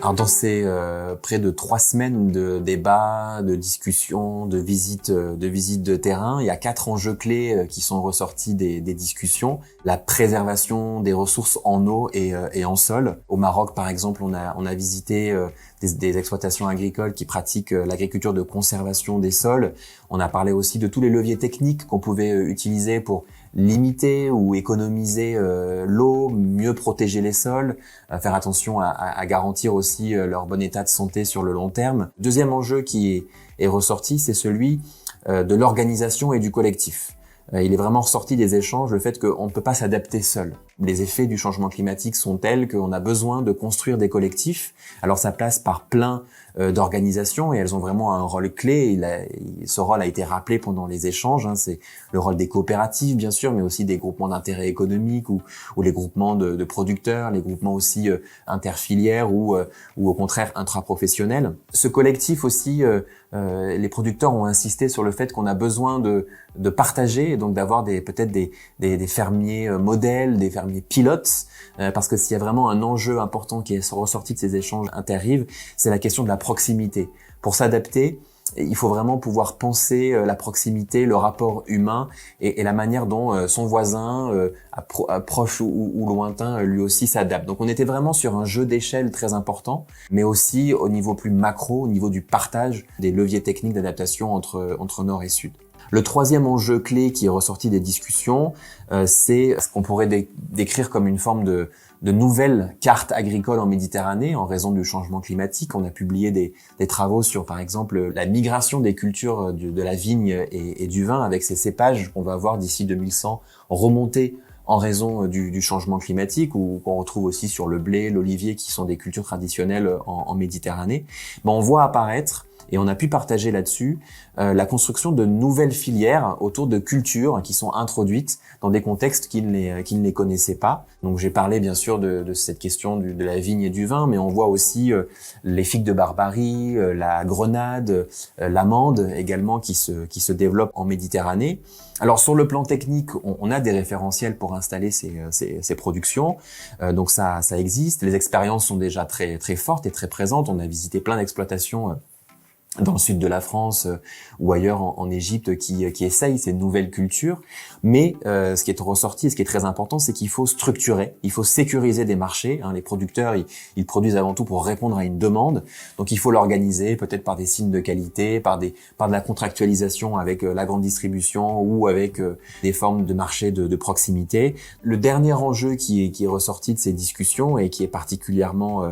Alors dans ces près de 3 semaines de débats, de discussions, de visites de terrain, il y a 4 enjeux clés qui sont ressortis des discussions. La préservation des ressources en eau et en sol. Au Maroc, par exemple, on a visité des exploitations agricoles qui pratiquent l'agriculture de conservation des sols. On a parlé aussi de tous les leviers techniques qu'on pouvait utiliser pour limiter ou économiser l'eau, mieux protéger les sols, faire attention à garantir aussi leur bon état de santé sur le long terme. Deuxième enjeu qui est ressorti, c'est celui de l'organisation et du collectif. Il est vraiment ressorti des échanges le fait qu'on ne peut pas s'adapter seul. Les effets du changement climatique sont tels qu'on a besoin de construire des collectifs. Alors ça passe par plein d'organisations et elles ont vraiment un rôle clé. Ce rôle a été rappelé pendant les échanges. C'est le rôle des coopératives bien sûr, mais aussi des groupements d'intérêt économique ou les groupements de producteurs, les groupements aussi interfilières ou au contraire intraprofessionnels. Ce collectif aussi, les producteurs ont insisté sur le fait qu'on a besoin de partager et donc d'avoir peut-être des fermiers modèles, des fermiers pilotes, parce que s'il y a vraiment un enjeu important qui est ressorti de ces échanges interrives, c'est la question de la proximité. Pour s'adapter, il faut vraiment pouvoir penser la proximité, le rapport humain et la manière dont son voisin, proche ou lointain, lui aussi s'adapte. Donc on était vraiment sur un jeu d'échelle très important, mais aussi au niveau plus macro, au niveau du partage des leviers techniques d'adaptation entre nord et sud. Le troisième enjeu clé qui est ressorti des discussions, c'est ce qu'on pourrait décrire comme une forme de nouvelle carte agricole en Méditerranée en raison du changement climatique. On a publié des travaux sur, par exemple, la migration des cultures de la vigne et du vin avec ces cépages qu'on va avoir d'ici 2100 remonter en raison du changement climatique ou qu'on retrouve aussi sur le blé, l'olivier qui sont des cultures traditionnelles en Méditerranée. On voit apparaître et on a pu partager là-dessus la construction de nouvelles filières autour de cultures qui sont introduites dans des contextes qui ne les connaissaient pas. Donc j'ai parlé bien sûr de cette question de la vigne et du vin, mais on voit aussi les figues de Barbarie, la grenade, l'amande également qui se développent en Méditerranée. Alors sur le plan technique, on a des référentiels pour installer ces productions, donc ça existe. Les expériences sont déjà très très fortes et très présentes. On a visité plein d'exploitations dans le sud de la France ou ailleurs en Égypte qui essayent ces nouvelles cultures. Mais ce qui est ressorti et ce qui est très important, c'est qu'il faut structurer, il faut sécuriser des marchés. Les producteurs, ils produisent avant tout pour répondre à une demande. Donc il faut l'organiser peut-être par des signes de qualité, par de la contractualisation avec la grande distribution ou avec des formes de marché de proximité. Le dernier enjeu qui est ressorti de ces discussions et qui est particulièrement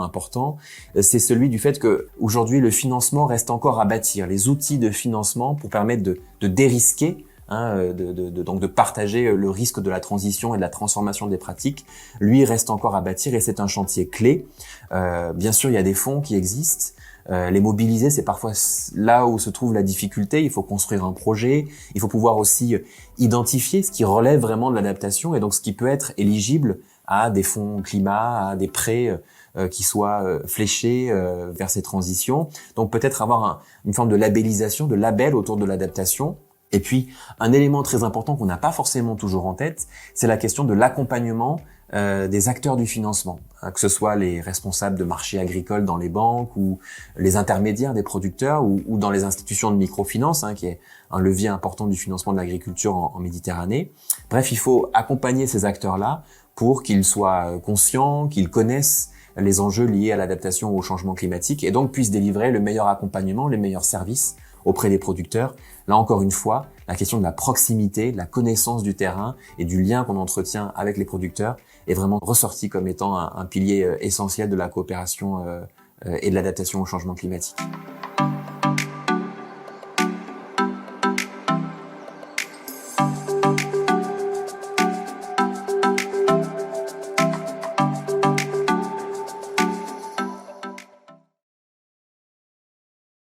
important, c'est celui du fait que aujourd'hui, le financement reste encore à bâtir. Les outils de financement pour permettre de dérisquer, donc de partager le risque de la transition et de la transformation des pratiques, lui reste encore à bâtir et c'est un chantier clé. Bien sûr, il y a des fonds qui existent. Les mobiliser, c'est parfois là où se trouve la difficulté. Il faut construire un projet. Il faut pouvoir aussi identifier ce qui relève vraiment de l'adaptation et donc ce qui peut être éligible à des fonds climat, à des prêts qui soient fléchés vers ces transitions. Donc peut-être avoir une forme de labellisation, de label autour de l'adaptation. Et puis un élément très important qu'on n'a pas forcément toujours en tête, c'est la question de l'accompagnement des acteurs du financement, que ce soit les responsables de marchés agricoles dans les banques ou les intermédiaires des producteurs ou dans les institutions de microfinance, qui est un levier important du financement de l'agriculture en Méditerranée. Bref, il faut accompagner ces acteurs-là pour qu'ils soient conscients, qu'ils connaissent les enjeux liés à l'adaptation au changement climatique et donc puissent délivrer le meilleur accompagnement, les meilleurs services auprès des producteurs. Là encore une fois, la question de la proximité, de la connaissance du terrain et du lien qu'on entretient avec les producteurs est vraiment ressorti comme étant un pilier essentiel de la coopération et de l'adaptation au changement climatique.